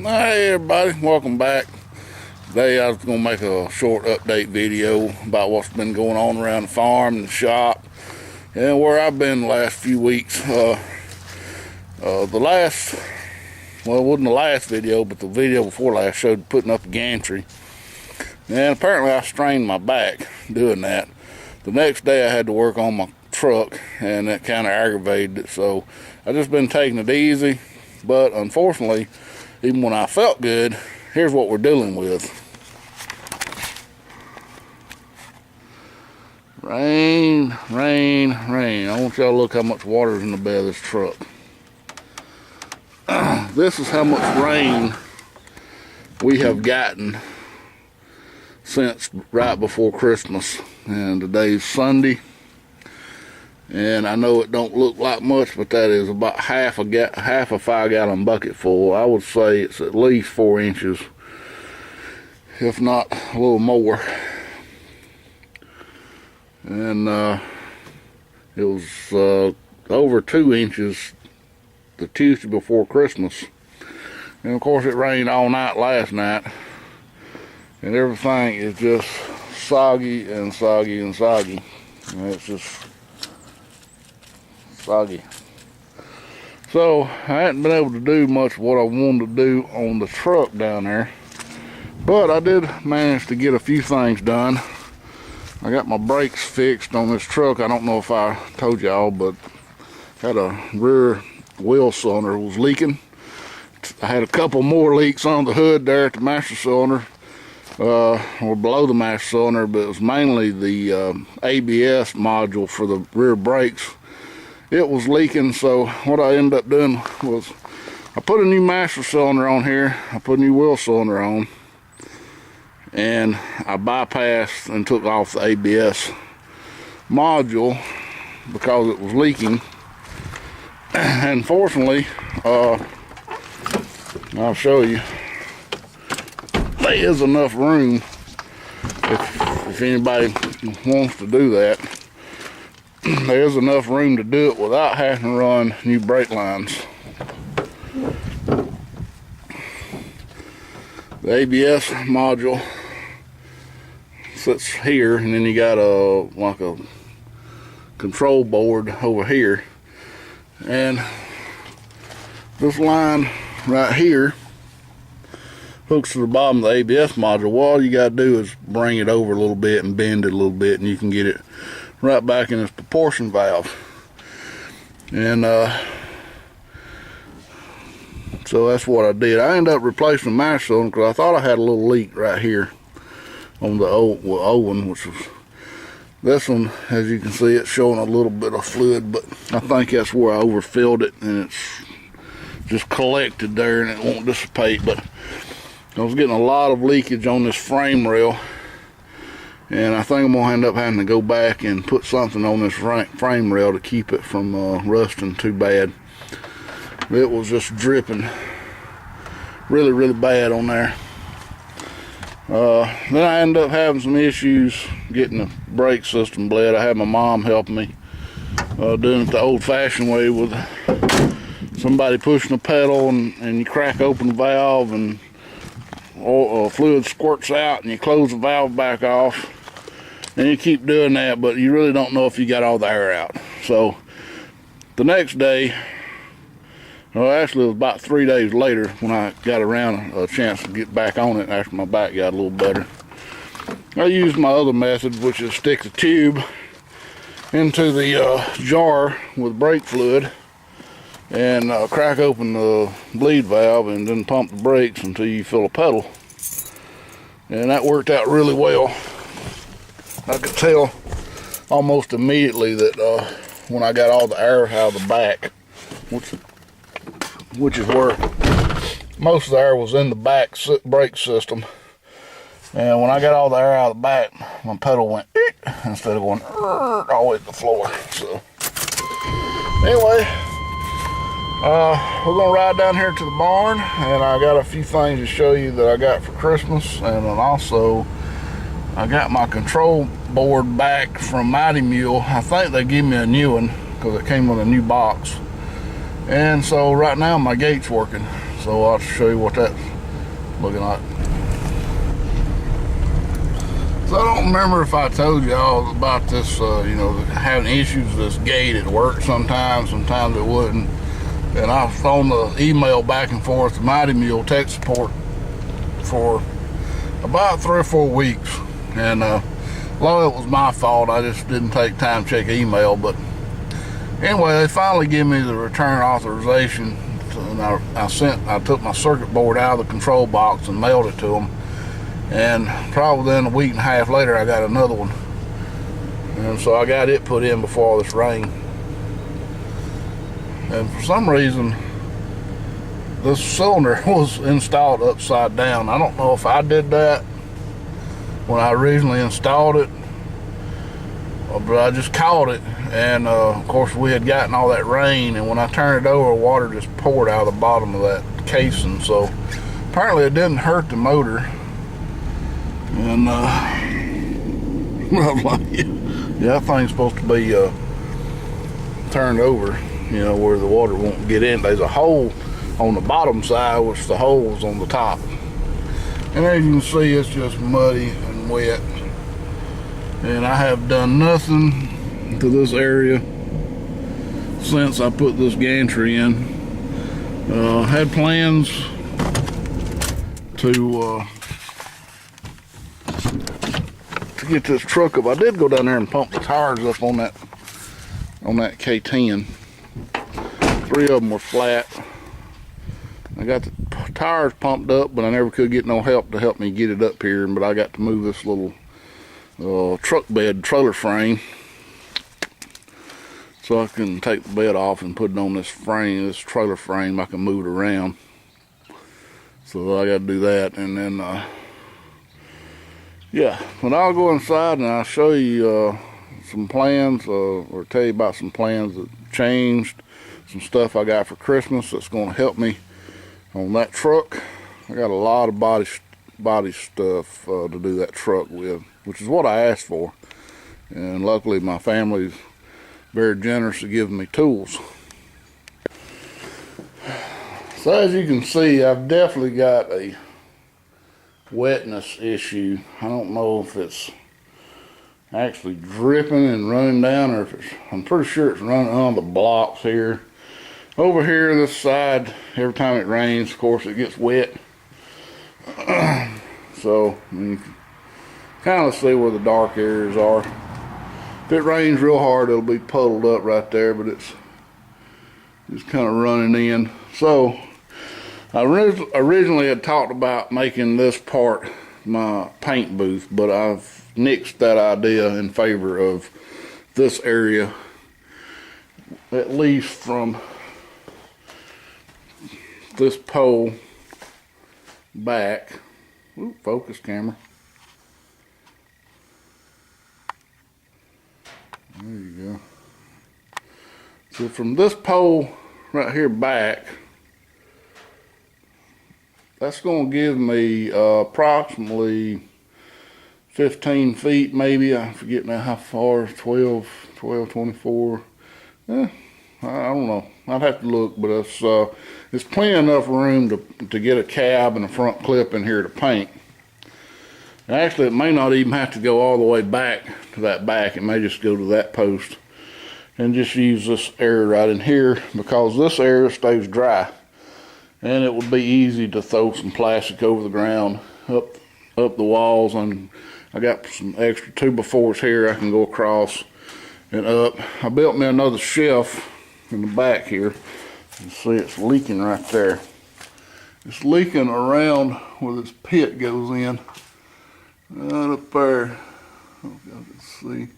Hey everybody, welcome back. Today I was going to make a short update video about what's been going on around the farm and the shop and where I've been the last few weeks. It wasn't the last video, but the video before last showed putting up a gantry. And apparently I strained my back doing that. The next day I had to work on my truck and that kind of aggravated it. So I just been taking it easy, but unfortunately, even when I felt good, here's what we're dealing with. Rain, rain, rain. I want y'all to look how much water is in the bed of this truck. This is how much rain we have gotten since right before Christmas. And today's Sunday. And I know it don't look like much, but that is about half a 5-gallon bucket full. I would say it's at least 4 inches, if not a little more. And it was over 2 inches the Tuesday before Christmas. And of course it rained all night last night. And everything is just soggy and soggy and soggy. And it's just soggy. So I hadn't been able to do much of what I wanted to do on the truck down there, but I did manage to get a few things done. I got my brakes fixed on this truck. I don't know if I told y'all, but had a rear wheel cylinder was leaking. I had a couple more leaks on the hood there at the master cylinder, or below the master cylinder, but it was mainly the ABS module for the rear brakes. It was leaking, so what I ended up doing was I put a new master cylinder on here, I put a new wheel cylinder on, and I bypassed and took off the ABS module because it was leaking. And fortunately, I'll show you, there is enough room if anybody wants to do that. There's enough room to do it without having to run new brake lines. The ABS module sits here, and then you got like a control board over here, and this line right here hooks to the bottom of the ABS module. Well, all you got to do is bring it over a little bit and bend it a little bit, and you can get it right back in its proportion valve. And so that's what I did. I ended up replacing the master cylinder because I thought I had a little leak right here on the old one, which was this one. As you can see, it's showing a little bit of fluid, but I think that's where I overfilled it and it's just collected there and it won't dissipate. But I was getting a lot of leakage on this frame rail, and I think I'm going to end up having to go back and put something on this frame rail to keep it from rusting too bad. It was just dripping really, really bad on there. Then I ended up having some issues getting the brake system bled. I had my mom helping me doing it the old-fashioned way with somebody pushing a pedal, and you crack open the valve and fluid squirts out, and you close the valve back off. And you keep doing that, but you really don't know if you got all the air out. So the next day, well, actually it was about 3 days later when I got around a chance to get back on it after my back got a little better. I used my other method, which is stick the tube into the jar with brake fluid and crack open the bleed valve and then pump the brakes until you fill a pedal. And that worked out really well. I could tell almost immediately that when I got all the air out of the back, which is where most of the air was in the back brake system, and when I got all the air out of the back, my pedal went instead of going all the way to the floor. So anyway, we're gonna ride down here to the barn, and I got a few things to show you that I got for Christmas, and then also I got my control board back from Mighty Mule. I think they gave me a new one because it came with a new box. And so right now my gate's working. So I'll show you what that's looking like. So I don't remember if I told y'all about this, you know, having issues with this gate at work sometimes it wouldn't. And I was on the email back and forth to Mighty Mule tech support for about 3 or 4 weeks. And a lot of it was my fault. I just didn't take time to check email. But anyway, they finally gave me the return authorization. And I took my circuit board out of the control box and mailed it to them. And probably then a week and a half later, I got another one. And so I got it put in before all this rain. And for some reason, this cylinder was installed upside down. I don't know if I did that when I originally installed it, but I just caught it. And of course, we had gotten all that rain, and when I turned it over, water just poured out of the bottom of that casing. So apparently it didn't hurt the motor. And I'm like, yeah, that thing's supposed to be turned over, you know, where the water won't get in. There's a hole on the bottom side, which the hole is on the top. And as you can see, it's just muddy and wet. And I have done nothing to this area since I put this gantry in. Had plans to get this truck up. I did go down there and pump the tires up on that K10. 3 of them were flat. I got the tires pumped up, but I never could get no help to help me get it up here. But I got to move this little truck bed trailer frame, so I can take the bed off and put it on this frame, this trailer frame. I can move it around. So I got to do that, and then yeah, but I'll go inside and I'll show you some plans, or tell you about some plans that changed, some stuff I got for Christmas that's going to help me on that truck. I got a lot of body stuff to do that truck with, which is what I asked for. And luckily my family's very generous to giving me tools. So as you can see, I've definitely got a wetness issue. I don't know if it's actually dripping and running down, or if it's, I'm pretty sure it's running on the blocks here. Over here, this side, every time it rains, of course, it gets wet. So you can kind of see where the dark areas are. If it rains real hard, it'll be puddled up right there, but it's just kind of running in. So I originally had talked about making this part my paint booth, but I've nixed that idea in favor of this area, at least from this pole back. Ooh, focus camera. There you go. So from this pole right here back, that's going to give me approximately 15 feet, maybe. I forget now how far, 12, 24. I don't know. I'd have to look, but it's plenty enough room to get a cab and a front clip in here to paint. And actually, it may not even have to go all the way back to that back. It may just go to that post and just use this area right in here, because this area stays dry. And it would be easy to throw some plastic over the ground, up the walls, and I got some extra 2x4s here I can go across and up. I built me another shelf in the back here. You can see it's leaking right there. It's leaking around where this pit goes in. Right up there. Oh, y'all can see.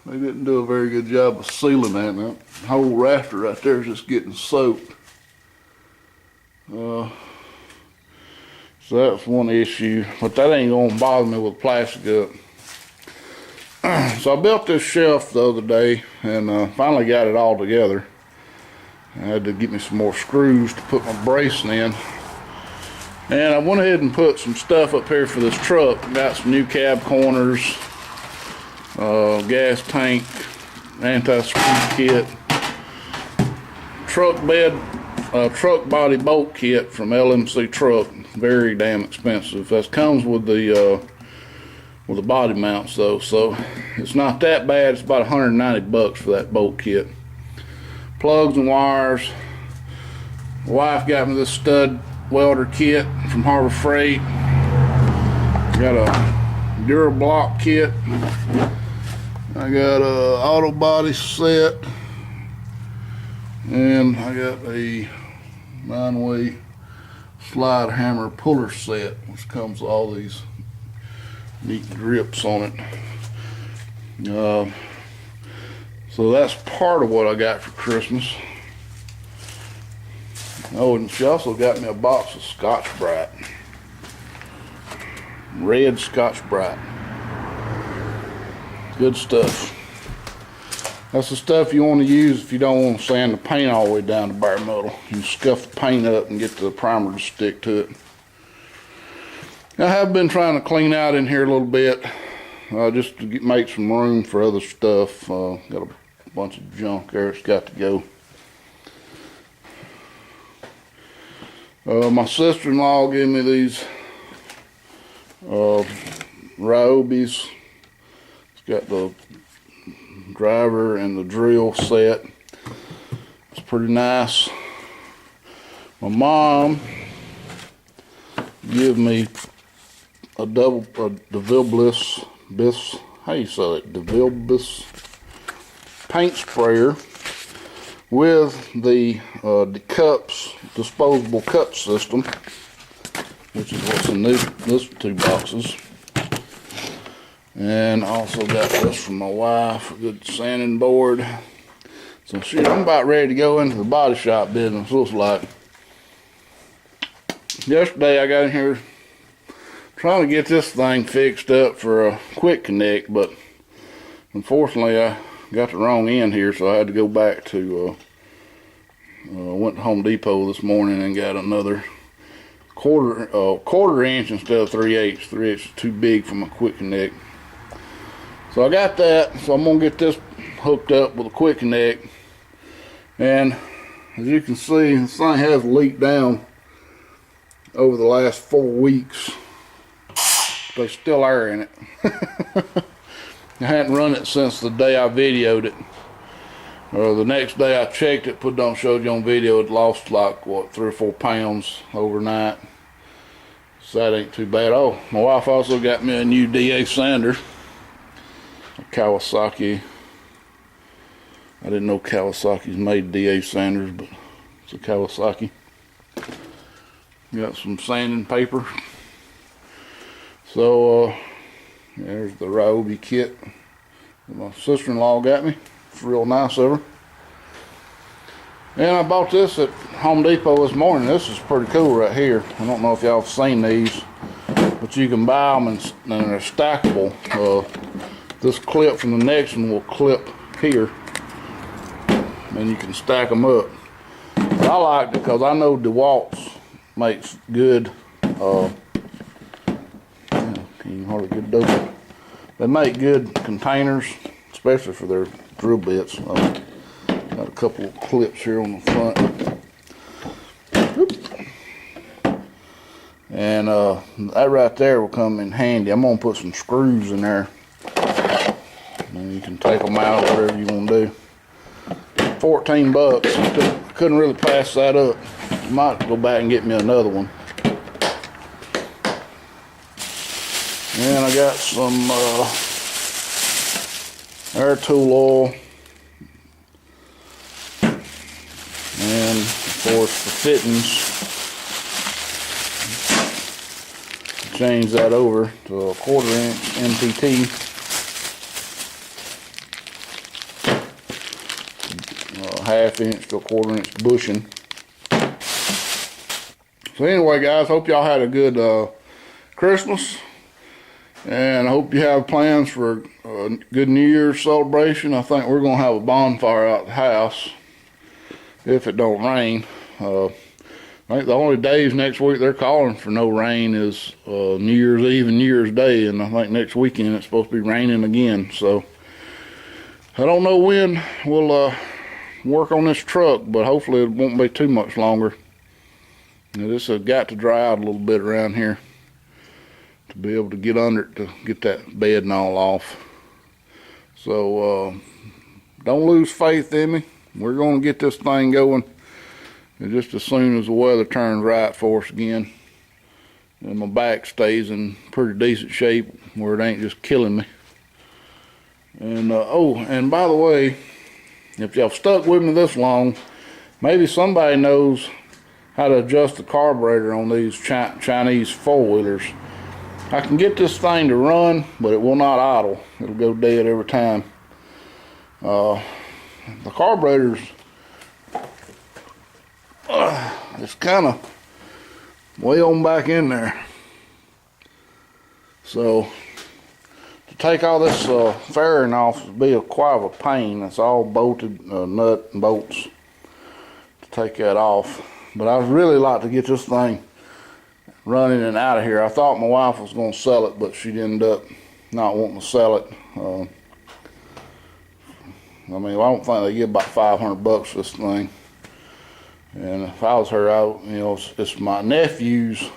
They didn't do a very good job of sealing that. Now, the whole rafter right there is just getting soaked. So that's one issue, but that ain't gonna bother me with plastic up. So I built this shelf the other day and finally got it all together. I had to get me some more screws to put my bracing in. And I went ahead and put some stuff up here for this truck. Got some new cab corners, gas tank, anti-squeak kit, truck bed a truck body bolt kit from LMC Truck. Very damn expensive. That comes with the body mounts though, so it's not that bad. It's about 190 bucks for that bolt kit. Plugs and wires. My wife got me this stud welder kit from Harbor Freight. Got a Durablock kit. I got a auto body set, and I got a 9-way slide hammer puller set, which comes with all these neat grips on it. So that's part of what I got for Christmas. Oh, and she also got me a box of Scotch-Brite. Red Scotch-Brite. Good stuff. That's the stuff you want to use if you don't want to sand the paint all the way down to bare metal. You scuff the paint up and get the primer to stick to it. I have been trying to clean out in here a little bit, just to make some room for other stuff. Got a bunch of junk there that's got to go. My sister-in-law gave me these Ryobis. It's got the driver and the drill set. It's pretty nice. My mom gave me a DeVilbiss, how you say it, DeVilbiss paint sprayer with the cups, disposable cup system, which is what's in these two boxes. And I also got this from my wife, a good sanding board. So shit, I'm about ready to go into the body shop business, looks like. Yesterday I got in here trying to get this thing fixed up for a quick connect, but unfortunately I got the wrong end here, so I had to go back to went to Home Depot this morning and got another quarter inch instead of 3/8. 3/8 is too big for my quick connect. So I got that, so I'm gonna get this hooked up with a quick connect. And as you can see, this thing has leaked down over the last 4 weeks. There's still air in it. I hadn't run it since the day I videoed it. The next day I checked it, put it on, showed you on video, it lost like, what, 3 or 4 pounds overnight. So that ain't too bad. Oh, my wife also got me a new DA sander. A Kawasaki. I didn't know Kawasaki's made DA sanders, but it's a Kawasaki. Got some sanding paper. So, there's the Ryobi kit that my sister-in-law got me. It's real nice of her. And I bought this at Home Depot this morning. This is pretty cool right here. I don't know if y'all have seen these, but you can buy them and they're stackable. This clip from the next one will clip here, and you can stack them up. But I liked it because I know DeWalt's makes good, you can hardly get it open. They make good containers, especially for their drill bits. Got a couple of clips here on the front. Oop. And that right there will come in handy. I'm gonna put some screws in there, and you can take them out, whatever you want to do. 14 bucks. Couldn't really pass that up. Might go back and get me another one. And I got some air tool oil. And of course the fittings. Change that over to a 1/4 inch MPT. 1/2 inch to a 1/4 inch bushing. So anyway, guys, hope y'all had a good Christmas, and I hope you have plans for a good New Year's celebration. I think we're gonna have a bonfire out the house if it don't rain. I think the only days next week they're calling for no rain is New Year's Eve and New Year's Day, and I think next weekend it's supposed to be raining again. So I don't know when we'll work on this truck, but hopefully it won't be too much longer. This has got to dry out a little bit around here to be able to get under it to get that bed and all off. So don't lose faith in me. We're going to get this thing going just as soon as the weather turns right for us again, and my back stays in pretty decent shape where it ain't just killing me. And oh, and by the way, if y'all stuck with me this long, maybe somebody knows how to adjust the carburetor on these Chinese four-wheelers. I can get this thing to run, but it will not idle. It'll go dead every time. The carburetor's it's kind of way on back in there. So to take all this fairing off would be quite of a pain. It's all bolted, nut and bolts to take that off. But I'd really like to get this thing running and out of here. I thought my wife was going to sell it, but she ended up not wanting to sell it. I mean, I don't think they get about $500 for this thing. And if I was her, it's my nephew's,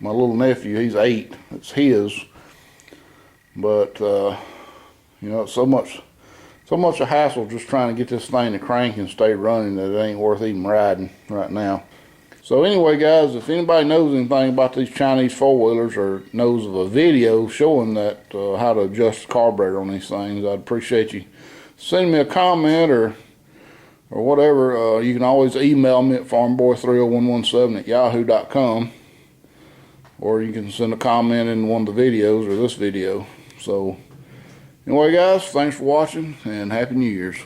my little nephew. He's 8. It's his. But it's so much a hassle just trying to get this thing to crank and stay running that it ain't worth even riding right now. So anyway, guys, if anybody knows anything about these Chinese four-wheelers or knows of a video showing that how to adjust the carburetor on these things, I'd appreciate you sending me a comment or whatever. You can always email me at farmboy30117@yahoo.com, or you can send a comment in one of the videos or this video. So anyway, guys, thanks for watching and Happy New Year's.